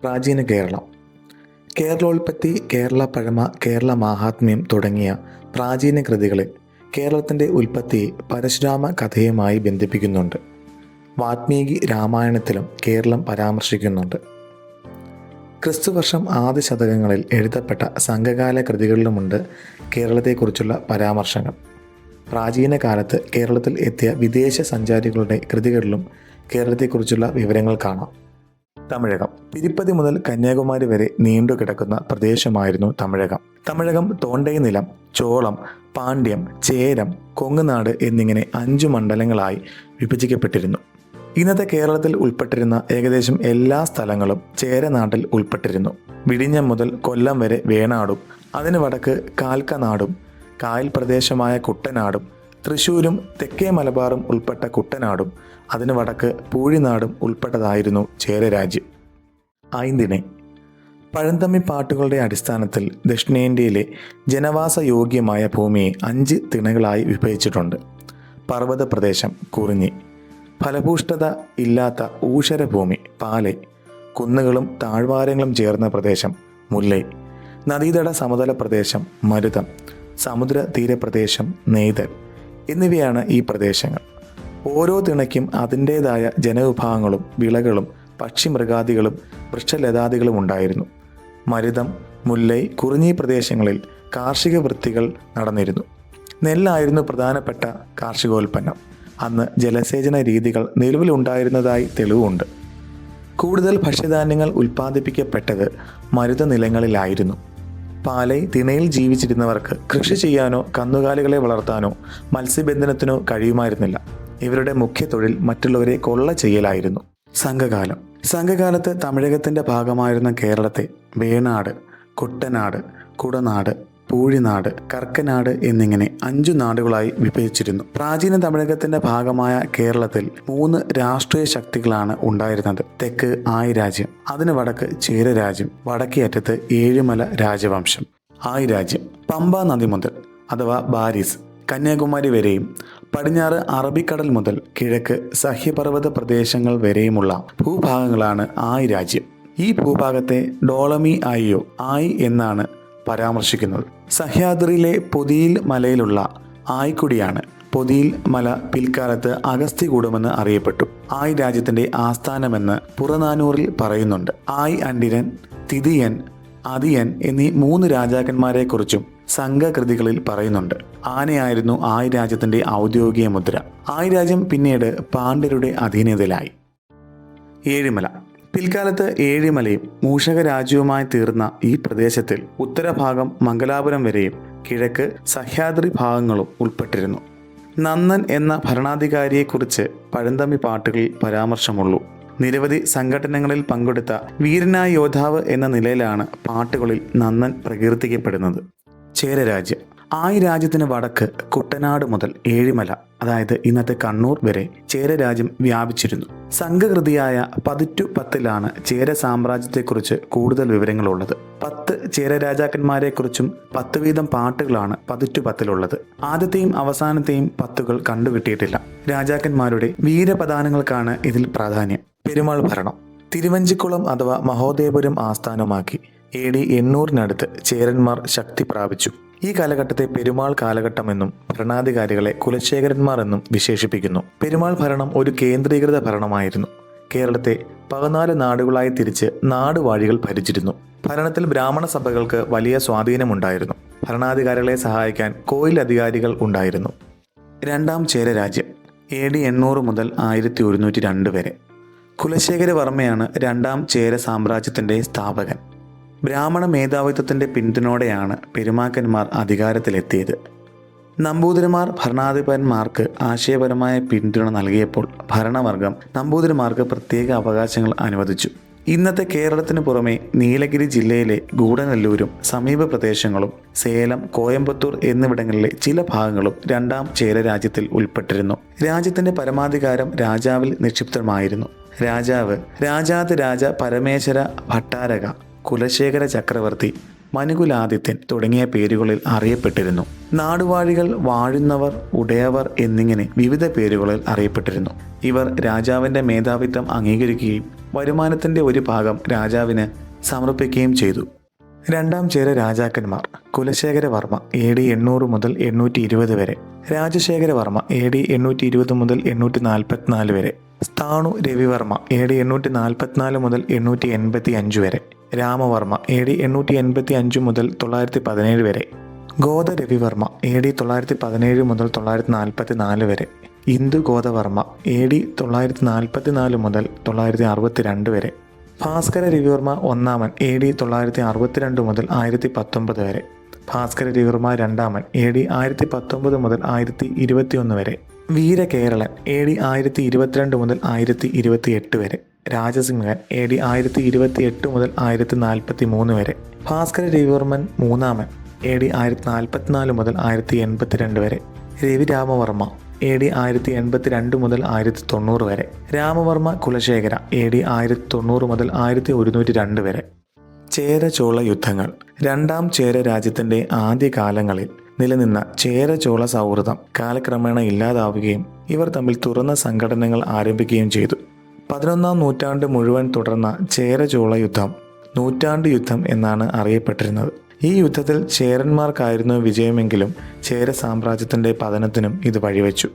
പ്രാചീന കേരളം. കേരളോൽപ്പത്തി, കേരള പഴമ, കേരള മാഹാത്മ്യം തുടങ്ങിയ പ്രാചീന കൃതികളിൽ കേരളത്തിൻ്റെ ഉൽപ്പത്തിയെ പരശുരാമ കഥയുമായി ബന്ധിപ്പിക്കുന്നുണ്ട്. വാത്മീകി രാമായണത്തിലും കേരളം പരാമർശിക്കുന്നുണ്ട്. ക്രിസ്തുവർഷം ആദ്യ ശതകങ്ങളിൽ എഴുതപ്പെട്ട സംഘകാല കൃതികളിലുമുണ്ട് കേരളത്തെക്കുറിച്ചുള്ള പരാമർശങ്ങൾ. പ്രാചീന കാലത്ത് കേരളത്തിൽ എത്തിയ വിദേശ സഞ്ചാരികളുടെ കൃതികളിലും കേരളത്തെക്കുറിച്ചുള്ള വിവരങ്ങൾ കാണാം. തമിഴകം. തിരുപ്പതി മുതൽ കന്യാകുമാരി വരെ നീണ്ടുകിടക്കുന്ന പ്രദേശമായിരുന്നു തമിഴകം. തമിഴകം തോണ്ടൈ നിലം, ചോളം, പാണ്ഡ്യം, ചേരം, കൊങ്ങുനാട് എന്നിങ്ങനെ 5 മണ്ഡലങ്ങളായി വിഭജിക്കപ്പെട്ടിരുന്നു. ഇന്നത്തെ കേരളത്തിൽ ഉൾപ്പെട്ടിരുന്ന ഏകദേശം എല്ലാ സ്ഥലങ്ങളും ചേരനാട്ടിൽ ഉൾപ്പെട്ടിരുന്നു. വിഴിഞ്ഞം മുതൽ കൊല്ലം വരെ വേണാടും, അതിന് വടക്ക് കാൽക്കനാടും, കായൽ പ്രദേശമായ കുട്ടനാടും, തൃശ്ശൂരും തെക്കേ മലബാറും ഉൾപ്പെട്ട കുട്ടനാടും, അതിന് വടക്ക് പൂഴിനാടും ഉൾപ്പെട്ടതായിരുന്നു ചേരരാജ്യം. ഐന്തിണை. പഴന്തമ്മി പാട്ടുകളുടെ അടിസ്ഥാനത്തിൽ ദക്ഷിണേന്ത്യയിലെ ജനവാസയോഗ്യമായ ഭൂമിയെ 5 തിണകളായി വിഭജിച്ചിട്ടുണ്ട്. പർവ്വത പ്രദേശം കുറിഞ്ഞി, ഫലഭൂഷ്ഠത ഇല്ലാത്ത ഊഷരഭൂമി പാലൈ, കുന്നുകളും താഴ്വാരങ്ങളും ചേർന്ന പ്രദേശം മുല്ലൈ, നദീതട സമതല പ്രദേശം മരുതം, സമുദ്ര തീരപ്രദേശം നെയ്തൽ എന്നിവയാണ് ഈ പ്രദേശങ്ങൾ. ഓരോ തിണയ്ക്കും അതിൻ്റേതായ ജനവിഭാഗങ്ങളും വിളകളും പക്ഷിമൃഗാദികളും വൃക്ഷലതാദികളും ഉണ്ടായിരുന്നു. മരുതം, മുല്ലൈ, കുറിഞ്ഞി പ്രദേശങ്ങളിൽ കാർഷിക വൃത്തികൾ നടന്നിരുന്നു. നെല്ലായിരുന്നു പ്രധാനപ്പെട്ട കാർഷികോൽപ്പന്നം. അന്ന് ജലസേചന രീതികൾ നിലവിലുണ്ടായിരുന്നതായി തെളിവുണ്ട്. കൂടുതൽ ഭക്ഷ്യധാന്യങ്ങൾ ഉൽപ്പാദിപ്പിക്കപ്പെട്ടത് മരുത നിലങ്ങളിലായിരുന്നു. പാലൈ തിണയിൽ ജീവിച്ചിരുന്നവർക്ക് കൃഷി ചെയ്യാനോ കന്നുകാലികളെ വളർത്താനോ മത്സ്യബന്ധനത്തിനോ കഴിയുമായിരുന്നില്ല. ഇവരുടെ മുഖ്യ തൊഴിൽ മറ്റുള്ളവരെ കൊള്ള ചെയ്യലായിരുന്നു. സംഘകാലം. സംഘകാലത്ത് തമിഴകത്തിൻ്റെ ഭാഗമായിരുന്ന കേരളത്തെ വേണാട്, കുട്ടനാട്, കുടനാട്, പൂഴിനാട്, കർക്കനാട് എന്നിങ്ങനെ 5 നാടുകളായി വിഭജിച്ചിരുന്നു. പ്രാചീന തമിഴകത്തിൻ്റെ ഭാഗമായ കേരളത്തിൽ 3 രാഷ്ട്രീയ ശക്തികളാണ് ഉണ്ടായിരുന്നത്. തെക്ക് ആയിരാജ്യം, അതിന് വടക്ക് ചേരരാജ്യം, വടക്കേ അറ്റത്ത് ഏഴുമല രാജവംശം. ആയിരാജ്യം പമ്പ നദി മുതൽ അഥവാ ബാരിസ് കന്യാകുമാരി വരെയും പടിഞ്ഞാറ് അറബിക്കടൽ മുതൽ കിഴക്ക് സഹ്യപർവ്വത പ്രദേശങ്ങൾ വരെയുമുള്ള ഭൂഭാഗങ്ങളാണ് ആയിരാജ്യം. ഈ ഭൂഭാഗത്തെ ഡോളമി ആയിയോ ആയി എന്നാണ് പരാമർശിക്കുന്നത്. സഹ്യാദ്രിയിലെ പൊതിയിൽ മലയിലുള്ള ആയിക്കുടിയാണ്. പൊതിയിൽ മല പിൽക്കാലത്ത് അഗസ്ത്യകൂടമെന്ന് അറിയപ്പെട്ടു. ആയി രാജ്യത്തിന്റെ ആസ്ഥാനമെന്ന് പുറനാനൂറിൽ പറയുന്നുണ്ട്. ആയി അണ്ടിരൻ, തിതിയൻ, അതിയൻ എന്നീ 3 രാജാക്കന്മാരെക്കുറിച്ചും സംഘകൃതികളിൽ പറയുന്നുണ്ട്. ആനയായിരുന്നു ആയി രാജ്യത്തിന്റെ ഔദ്യോഗിക മുദ്ര. ആയി രാജ്യം പിന്നീട് പാണ്ഡ്യരുടെ അധീനതയിലായി. ഏഴിമല. പിൽക്കാലത്ത് ഏഴിമലയും മൂഷക രാജ്യവുമായി തീർന്ന ഈ പ്രദേശത്തിൽ ഉത്തരഭാഗം മംഗലാപുരം വരെയും കിഴക്ക് സഹ്യാദ്രി ഭാഗങ്ങളും ഉൾപ്പെട്ടിരുന്നു. നന്നൻ എന്ന ഭരണാധികാരിയെക്കുറിച്ച് പഴന്തമ്മി പാട്ടുകളിൽ പരാമർശമുള്ളൂ. നിരവധി സംഘടനകളിൽ പങ്കെടുത്ത വീരനായ യോദ്ധാവ് എന്ന നിലയിലാണ് പാട്ടുകളിൽ നന്നൻ പ്രകീർത്തിക്കപ്പെടുന്നത്. ചേരരാജ്യം. ആയി രാജ്യത്തിന് വടക്ക് കുട്ടനാട് മുതൽ ഏഴിമല, അതായത് ഇന്നത്തെ കണ്ണൂർ വരെ ചേരരാജ്യം വ്യാപിച്ചിരുന്നു. സംഘകൃതിയായ പതിറ്റു പത്തിലാണ് ചേര സാമ്രാജ്യത്തെക്കുറിച്ച് കൂടുതൽ വിവരങ്ങളുള്ളത്. 10 ചേരരാജാക്കന്മാരെക്കുറിച്ചും 10 വീതം പാട്ടുകളാണ് പതിറ്റു പത്തിലുള്ളത്. ആദ്യത്തെയും അവസാനത്തെയും പത്തുകൾ കണ്ടുകിട്ടിയിട്ടില്ല. രാജാക്കന്മാരുടെ വീരപദാനങ്ങൾക്കാണ് ഇതിൽ പ്രാധാന്യം. പെരുമാൾ ഭരണം. തിരുവഞ്ചിക്കുളം അഥവാ മഹോദയപുരം ആസ്ഥാനമാക്കി AD 800 ചേരന്മാർ ശക്തി പ്രാപിച്ചു. ഈ കാലഘട്ടത്തെ പെരുമാൾ കാലഘട്ടമെന്നും ഭരണാധികാരികളെ കുലശേഖരന്മാർ എന്നും വിശേഷിപ്പിക്കുന്നു. പെരുമാൾ ഭരണം ഒരു കേന്ദ്രീകൃത ഭരണമായിരുന്നു. കേരളത്തെ 14 നാടുകളായി തിരിച്ച് നാടുവാഴികൾ ഭരിച്ചിരുന്നു. ഭരണത്തിൽ ബ്രാഹ്മണ സഭകൾക്ക് വലിയ സ്വാധീനമുണ്ടായിരുന്നു. ഭരണാധികാരികളെ സഹായിക്കാൻ കോയിൽ അധികാരികൾ ഉണ്ടായിരുന്നു. രണ്ടാം ചേരരാജ്യം AD 800 മുതൽ 1102 വരെ. കുലശേഖരവർമ്മയാണ് രണ്ടാം ചേര സാമ്രാജ്യത്തിൻ്റെ സ്ഥാപകൻ. ബ്രാഹ്മണ മേധാവിത്വത്തിൻ്റെ പിന്തുണയോടെയാണ് പെരുമാക്കന്മാർ അധികാരത്തിലെത്തിയത്. നമ്പൂതിരിമാർ ഭരണാധിപന്മാർക്ക് ആശയപരമായ പിന്തുണ നൽകിയപ്പോൾ ഭരണവർഗം നമ്പൂതിരിമാർക്ക് പ്രത്യേക അവകാശങ്ങൾ അനുവദിച്ചു. ഇന്നത്തെ കേരളത്തിന് പുറമെ നീലഗിരി ജില്ലയിലെ ഗൂഢനെല്ലൂരും സമീപ പ്രദേശങ്ങളും സേലം, കോയമ്പത്തൂർ എന്നിവിടങ്ങളിലെ ചില ഭാഗങ്ങളും രണ്ടാം ചേരരാജ്യത്തിൽ ഉൾപ്പെട്ടിരുന്നു. രാജ്യത്തിന്റെ പരമാധികാരം രാജാവിൽ നിക്ഷിപ്തമായിരുന്നു. രാജാവ് രാജാതിരാജ പരമേശ്വര ഭട്ടാരക, കുലശേഖര ചക്രവർത്തി, മനുകുലാദിത്യൻ തുടങ്ങിയ പേരുകളിൽ അറിയപ്പെട്ടിരുന്നു. നാടുവാഴികൾ, വാഴുന്നവർ, ഉടയവർ എന്നിങ്ങനെ വിവിധ പേരുകളിൽ അറിയപ്പെട്ടിരുന്നു. ഇവർ രാജാവിൻ്റെ മേധാവിത്വം അംഗീകരിക്കുകയും വരുമാനത്തിൻ്റെ ഒരു ഭാഗം രാജാവിന് സമർപ്പിക്കുകയും ചെയ്തു. രണ്ടാം ചേര രാജാക്കന്മാർ: കുലശേഖരവർമ്മ AD 800 മുതൽ 820 വരെ, രാജശേഖരവർമ്മ AD 820 മുതൽ 844 വരെ, സ്ഥാണു രവിവർമ്മ AD 844 മുതൽ 885 വരെ, രാമവർമ്മ AD 885 മുതൽ 917 വരെ, ഗോദരവിവർമ്മ AD 917 മുതൽ 944 വരെ, ഇന്ദുഗോദവർമ്മ AD 944 മുതൽ 962 വരെ, ഭാസ്കര രവിവർമ്മ ഒന്നാമൻ AD 962 മുതൽ 1019 വരെ, ഭാസ്കര രവിവർമ്മ രണ്ടാമൻ AD 1019 മുതൽ 1021 വരെ, വീരകേരളൻ AD 1022 മുതൽ 1028 വരെ, രാജസിംഹൻ AD 1028 മുതൽ 1043 വരെ, ഭാസ്കര രവിവർമ്മൻ മൂന്നാമൻ AD 1044 മുതൽ 1082 വരെ, രവിരാമവർമ്മ AD 1082 മുതൽ 1090 വരെ, രാമവർമ്മ കുലശേഖര AD 1090 മുതൽ 1102 വരെ. ചേര ചോള യുദ്ധങ്ങൾ. രണ്ടാം ചേര രാജ്യത്തിൻ്റെ ആദ്യകാലങ്ങളിൽ നിലനിന്ന ചേര ചോള സൗഹൃദം കാലക്രമേണ ഇല്ലാതാവുകയും ഇവർ തമ്മിൽ തുറന്ന സംഘടനകൾ ആരംഭിക്കുകയും ചെയ്തു. 11-ാം നൂറ്റാണ്ട് മുഴുവൻ തുടർന്ന ചേര ചോള യുദ്ധം നൂറ്റാണ്ട് യുദ്ധം എന്നാണ് അറിയപ്പെട്ടിരുന്നത്. ഈ യുദ്ധത്തിൽ ചേരന്മാർക്കായിരുന്നു വിജയമെങ്കിലും ചേര സാമ്രാജ്യത്തിൻ്റെ പതനത്തിനും ഇത് വഴിവെച്ചു.